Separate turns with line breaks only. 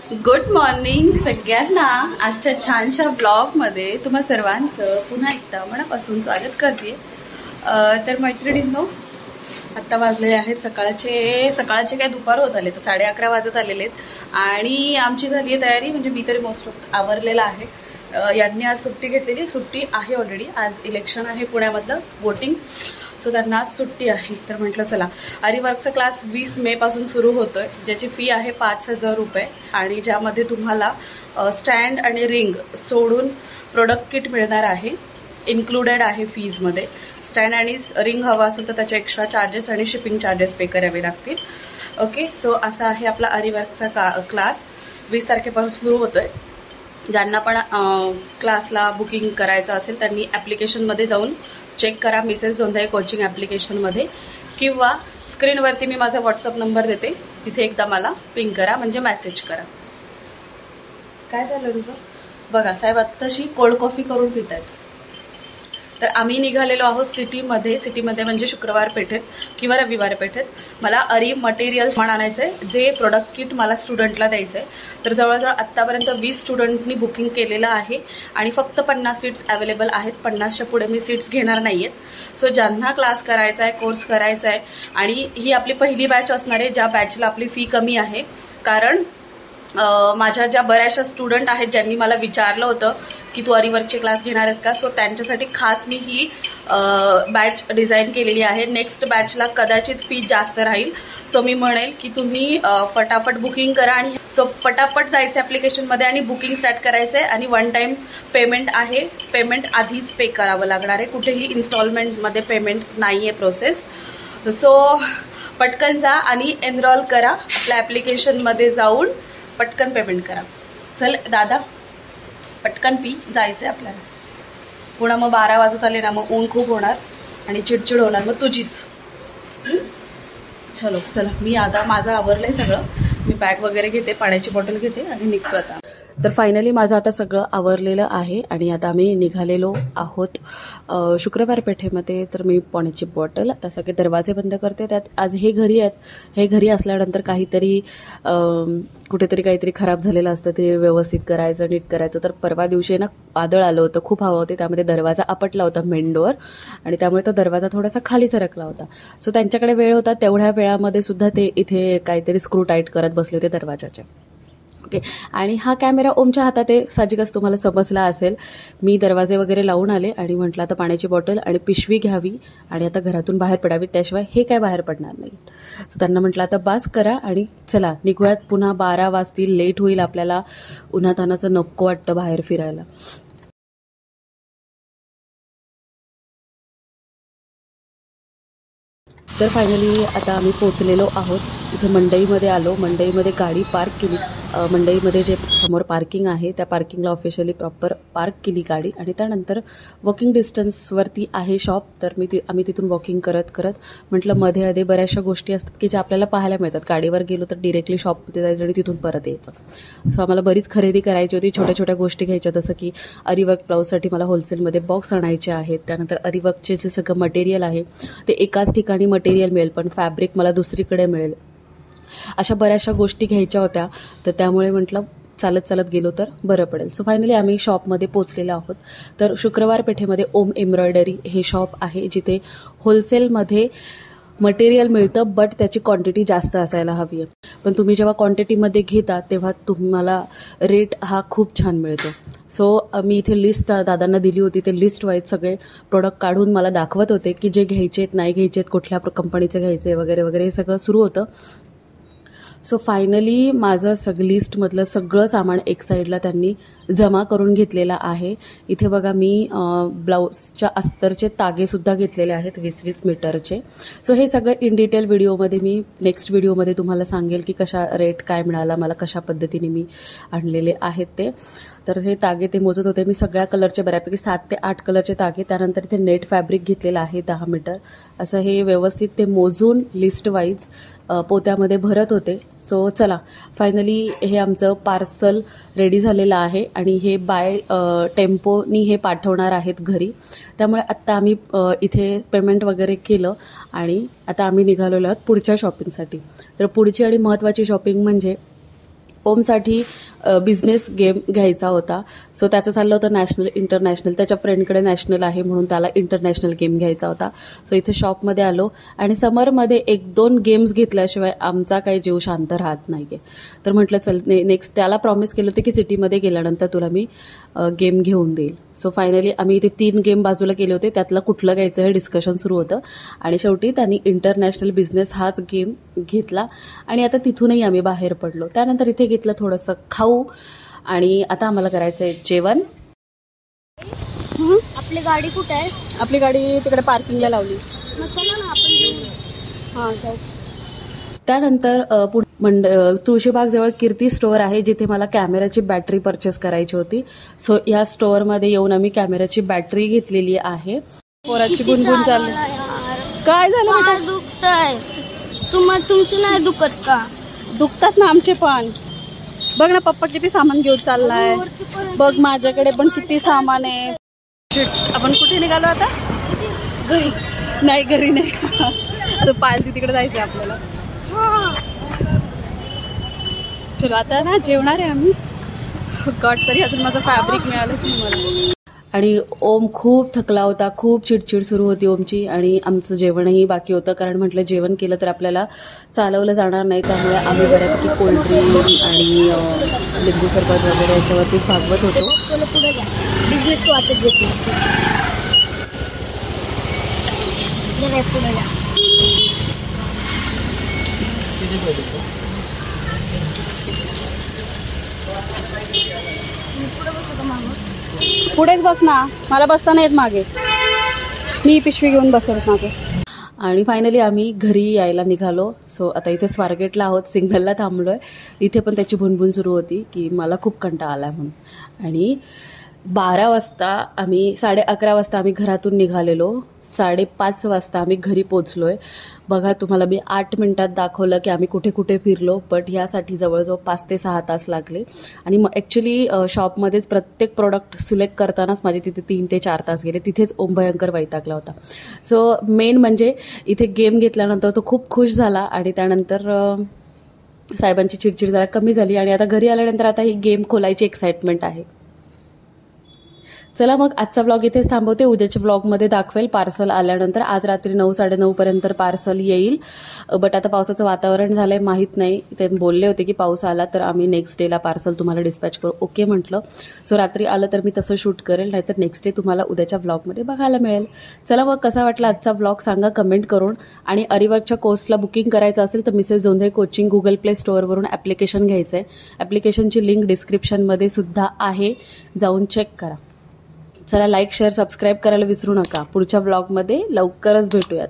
Good morning सगळ्यांना. आजच्या छानशा ब्लॉगमध्ये तुम्हा सर्वांचं पुन्हा एकदा मनापासून स्वागत करते. तर मैत्रिणींनो, आत्ता वाजलेले आहेत सकाळचे काय दुपार होत आले, तर 11:30 वाजत आलेले आहेत आणि आमची झाली आहे तयारी. म्हणजे मी तरी मोस्ट ऑफ आवरलेला आहे. यांनी आज सुट्टी घेतलेली, सुट्टी आहे ऑलरेडी. आज इलेक्शन आहे पुण्यामधलं, वोटिंग, सो त्यांना आज सुट्टी आहे. तर म्हटलं चला, आरीवर्कचा क्लास 20 मे पासून सुरू होतोय, ज्याची फी आहे 5,000 रुपये आणि ज्यामध्ये तुम्हाला स्टँड आणि रिंग सोडून प्रोडक्ट किट मिळणार आहे. इन्क्लुडेड आहे फीजमध्ये. स्टँड आणि रिंग हवा असेल तर त्याचे एक्स्ट्रा चार्जेस आणि शिपिंग चार्जेस पे करावे लागतील. ओके, सो असा आहे आपला आरीवर्कचा क्लास. 20 तारखेपासून सुरू होतोय. ज्यांना पण क्लासला बुकिंग करायचं असेल त्यांनी ॲप्लिकेशनमध्ये जाऊन चेक करा, मिसेस जोंधळे कोचिंग ॲप्लिकेशनमध्ये, किंवा स्क्रीनवरती मी माझा व्हॉट्सअप नंबर देते, तिथे एकदा मला पिंग करा, म्हणजे मेसेज करा. काय झालं तुझं? बघा साहेब आत्ताशी कोल्ड कॉफी करून पित आहेत. तर आम्ही निघालेलो आहोत सिटीमध्ये म्हणजे शुक्रवार पेठेत किंवा रविवार पेठेत. मला अरी मटेरियल सामान आणायचं आहे, जे प्रोडक्ट किट मला स्टुडंटला द्यायचं आहे. तर जवळजवळ आत्तापर्यंत 20 स्टुडंटनी बुकिंग केलेलं आहे आणि फक्त 50 सीट्स अवेलेबल आहेत. 50च्या पुढे मी सीट्स घेणार नाही आहेत. सो ज्यांना क्लास करायचा आहे, कोर्स करायचा आहे, आणि ही आपली पहिली बॅच असणार आहे, ज्या बॅचला आपली फी कमी आहे. कारण माझ्या ज्या बऱ्याचशा स्टुडंट आहेत ज्यांनी मला विचारलं होतं की तू आरीवर्कचे क्लास घेणार आहेस का, सो त्यांच्यासाठी खास मी ही बॅच डिझाईन केलेली आहे. नेक्स्ट बॅचला कदाचित फी जास्त राहील. सो मी म्हणेल की तुम्ही फटाफट बुकिंग करा. आणि सो पटापट जायचं ॲप्लिकेशनमध्ये आणि बुकिंग स्टार्ट करायचं आहे. आणि 1 टाईम पेमेंट आहे, पेमेंट आधीच पे करावं लागणार आहे. कुठेही इन्स्टॉलमेंटमध्ये पेमेंट नाही आहे प्रोसेस. सो पटकन जा आणि एनरोल करा. आपल्या ॲप्लिकेशनमध्ये जाऊन पटकन पेमेंट करा. चल दादा, पटकन पी, जायचं आहे आपल्याला. पुन्हा मग 12 वाजत आले ना, मग ऊन खूप होणार आणि चिडचिड होणार मग तुझीच. चलो चला, मी आता माझं आवरलं आहे सगळं. मी बॅग वगैरे घेते, पाण्याची बॉटल घेते आणि निघतो आता. तर फायनली माझं आता सगळं आवरलेलं आहे आणि आता आम्ही निघालेलो आहोत शुक्रवार पेठेमध्ये. तर मी पाण्याची बॉटल, आता सगळे दरवाजे बंद करते. त्यात आज हे घरी आहेत. हे घरी असल्यानंतर काहीतरी कुठेतरी काहीतरी खराब झालेलं असतं, ते व्यवस्थित करायचं, नीट करायचं. तर परवा दिवशी ना वादळ आलं होतं, खूप हवा होती, त्यामध्ये दरवाजा आपटला होता मेन डोअर, आणि त्यामुळे तो दरवाजा थोडासा खाली सरकला होता. सो त्यांच्याकडे वेळ होता, तेवढ्या वेळामध्ये सुद्धा ते इथे काहीतरी स्क्रू टाईट करत बसले होते दरवाजाचे. ओके, आणि हा कॅमेरा ओमच्या हातात आहे, साहजिकच तुम्हाला समजला असेल. मी दरवाजे वगैरे लावून आले आणि म्हटलं आता पाण्याची बॉटल आणि पिशवी घ्यावी आणि आता घरातून बाहेर पडावी, त्याशिवाय हे काय बाहेर पडणार नाही. सो त्यांना म्हटलं आता बास करा आणि चला निघूयात. पुन्हा 12 वाजतील, लेट होईल आपल्याला. उन्हातानाचं नको वाटतं बाहेर फिरायला. तर फायनली आता आम्ही पोचलेलो आहोत. इथे मंडईमध्ये आलो. मंडईमध्ये गाडी पार्क केली. मंडईमध्ये जे समोर पार्किंग आहे त्या पार्किंगला ऑफिशियली प्रॉपर पार्क केली गाडी, आणि त्यानंतर वॉकिंग डिस्टन्सवरती आहे शॉप. तर आम्ही तिथून वॉकिंग करत म्हटलं मध्ये आधी बऱ्याचशा गोष्टी असतात की ज्या आपल्याला पाहायला मिळतात. गाडीवर गेलो तर डिरेक्टली शॉपमध्ये जायचं आणि तिथून परत यायचं. सो आम्हाला बरीच खरेदी करायची होती, छोट्या गोष्टी घ्यायच्या. जसं की आरीवर्क ब्लाऊजसाठी मला होलसेलमध्ये बॉक्स आणायचे आहेत. त्यानंतर आरीवर्कचे जे सगळं मटेरियल आहे ते एकाच ठिकाणी मटेरियल मिळेल, पण फॅब्रिक मला दुसरीकडे मिळेल. अशा बऱ्याचशा गोष्टी घ्यायच्या होत्या, तर त्यामुळे म्हटलं चालत गेलो तर बरं पडेल. सो फायनली आम्ही शॉपमध्ये पोचलेलो आहोत. तर शुक्रवार पेठेमध्ये ओम एम्ब्रॉयडरी हे शॉप आहे, जिथे होलसेलमध्ये मटेरियल मिळतं, बट त्याची क्वांटिटी जास्त असायला हवी आहे. पण तुम्ही जेव्हा क्वांटिटीमध्ये घेता तेव्हा तुम्हाला रेट हा खूप छान मिळतो. सो मी इथे लिस्ट दादांना दिली होती. ते लिस्ट वाईज सगळे प्रोडक्ट काढून मला दाखवत होते की जे घ्यायचेत, नाही घ्यायचेत, कुठल्या कंपनीचे घ्यायचे वगैरे हे सगळं सुरू होतं. सो फायनली माझं लिस्टमधलं सगळं सामान एक साईडला त्यांनी जमा करून घेतलेला आहे. इथे बघा मी ब्लाऊजच्या अस्तरचे तागेसुद्धा घेतलेले आहेत 20-20 मीटरचे. सो हे सगळं इन डिटेल व्हिडिओमध्ये मी नेक्स्ट व्हिडिओमध्ये तुम्हाला सांगेल की कशा रेट काय मिळाला मला, कशा पद्धतीने मी आणलेले आहेत ते. तर हे तागे ते मोजत होते मी. सगळ्या कलरचे बऱ्यापैकी 7 ते 8 कलरचे तागे. त्यानंतर इथे नेट फॅब्रिक घेतलेलं आहे 10 मीटर. असं हे व्यवस्थित ते मोजून लिस्ट वाईज पोत्यामध्ये भरत होते. सो चला फायनली हे आमचं पार्सल रेडी झालेलं आहे आणि हे बाय टेम्पोनी हे पाठवणार आहेत घरी. त्यामुळे आत्ता आम्ही इथे पेमेंट वगैरे केलं आणि आता आम्ही निघालेलो आहोत पुढच्या शॉपिंगसाठी. तर पुढची आणि महत्त्वाची शॉपिंग म्हणजे ओमसाठी बिझनेस गेम घ्यायचा होता. सो त्याचं चाललं होतं नॅशनल इंटरनॅशनल. त्याच्या फ्रेंडकडे नॅशनल आहे म्हणून त्याला इंटरनॅशनल गेम घ्यायचा होता. सो इथे शॉपमध्ये आलो आणि समरमध्ये 1-2 गेम्स घेतल्याशिवाय आमचा काही जीव शांत राहत नाही आहे. तर म्हटलं चल नेक्स्ट त्याला प्रॉमिस केलं होतं की सिटीमध्ये गेल्यानंतर तुला मी गेम घेऊन देईल. सो फायनली आम्ही इथे 3 गेम बाजूला केले होते. त्यातलं कुठलं घ्यायचं हे डिस्कशन सुरू होतं आणि शेवटी त्यांनी इंटरनॅशनल बिझनेस हाच गेम घेतला आणि आता तिथूनही आम्ही बाहेर पडलो. त्यानंतर इथे घेतलं थोडंसं खाऊ आणि आता आम्हाला करायचं आहे जेवण.
आपली गाडी कुठे आहे?
आपली गाडी तिकडे पार्किंगला लावली.
चला ना आपण.
हां जाऊ. त्यानंतर तुळशीबाग जवळ कीर्ती स्टोअर आहे जिथे मला कॅमेराची बॅटरी परचेस करायची होती. सो या स्टोअरमध्ये येऊन आम्ही कॅमेराची बॅटरी घेतलेली आहे. पोराची गुणगुण चालली. काय झालं बेटा?
दुखतंय. तुमची नाही दुखत का?
दुखतात ना आमचे पण. बघ ना पप्पा किती सामान घेऊन चाललाय. बघ माझ्याकडे पण किती सामान आहे. आपण कुठे निघालो आता?
घरी
नाही, घरी नाही. आता पायलती तिकडे जायचंय आपल्याला. चलो आता ना जेवणार आहे आम्ही. गॉड, तरी अजून माझं फॅब्रिक मिळालंच नाही मला. आणि ओम खूप थकला होता. खूप चिडचिड सुरू होती ओमची आणि आमचं जेवणही बाकी होतं. कारण म्हटलं जेवण केलं तर आपल्याला चालवलं जाणार नाही. त्यामुळे आम्ही बऱ्यापैकी कोल्ड्रिंक आणि लिंबू सरबत वगैरे याच्यावरतीच भागवत होतो.
बिझनेस वाटत घेतली.
पुढेच बस ना, मला बसता नाही येत मागे. मी पिशवी घेऊन बसेल मागे. आणि फायनली आम्ही घरी यायला निघालो. सो आता इथे स्वारगेटला आहोत, सिग्नलला थांबलो आहे. इथे पण त्याची भुणभुण सुरू होती की मला खूप कंटाळा आला म्हणून. आणि 12 वाजता आम्ही 11:30 वाजता आम्ही घरातून निघालेलो. 5:30 वाजता आम्ही घरी पोचलो आहे. बघा तुम्हाला मी 8 मिनिटात दाखवलं की आम्ही कुठे कुठे फिरलो. बट ह्यासाठी जवळजवळ 5 ते 6 तास लागले. आणि मग ॲक्च्युली शॉपमध्येच प्रत्येक प्रोडक्ट सिलेक्ट करतानाच माझे तिथे 3 ते 4 तास गेले. तिथेच ओम भयंकर वैतागला होता. सो मेन म्हणजे इथे गेम घेतल्यानंतर तो खूप खुश झाला आणि त्यानंतर साहेबांची चिडचिड जरा कमी झाली. आणि आता घरी आल्यानंतर आता ही गेम खोलायची एक्साइटमेंट आहे. चला मग आजचा व्लॉग इथेच थांबवते. उद्याच्या व्लॉगमध्ये दाखवेल पार्सल आल्यानंतर. आज रात्री 9-9:30 पर्यंत पार्सल येईल. बट आता पावसाचं वातावरण झालंय, माहीत नाही. ते बोलले होते की पाऊस आला तर आम्ही नेक्स्ट डेला पार्सल तुम्हाला डिस्पॅच करू. ओके म्हटलं. सो रात्री आलं तर मी तसं शूट करेल, नाहीतर नेक्स्ट डे तुम्हाला उद्याच्या व्लॉगमध्ये बघायला मिळेल. चला मग कसा वाटला आजचा व्लॉग सांगा कमेंट करून. आणि अरिवर्कच्या कोर्सला बुकिंग करायचं असेल तर Mrs Jondhale coaching Google play स्टोअरवरून ॲप्लिकेशन घ्यायचं आहे. ॲप्लिकेशनची लिंक डिस्क्रिप्शनमध्ये सुद्धा आहे, जाऊन चेक करा. चला लाईक शेअर सबस्क्राईब करायला विसरू नका. पुढच्या व्लॉगमध्ये लवकरच भेटूयात.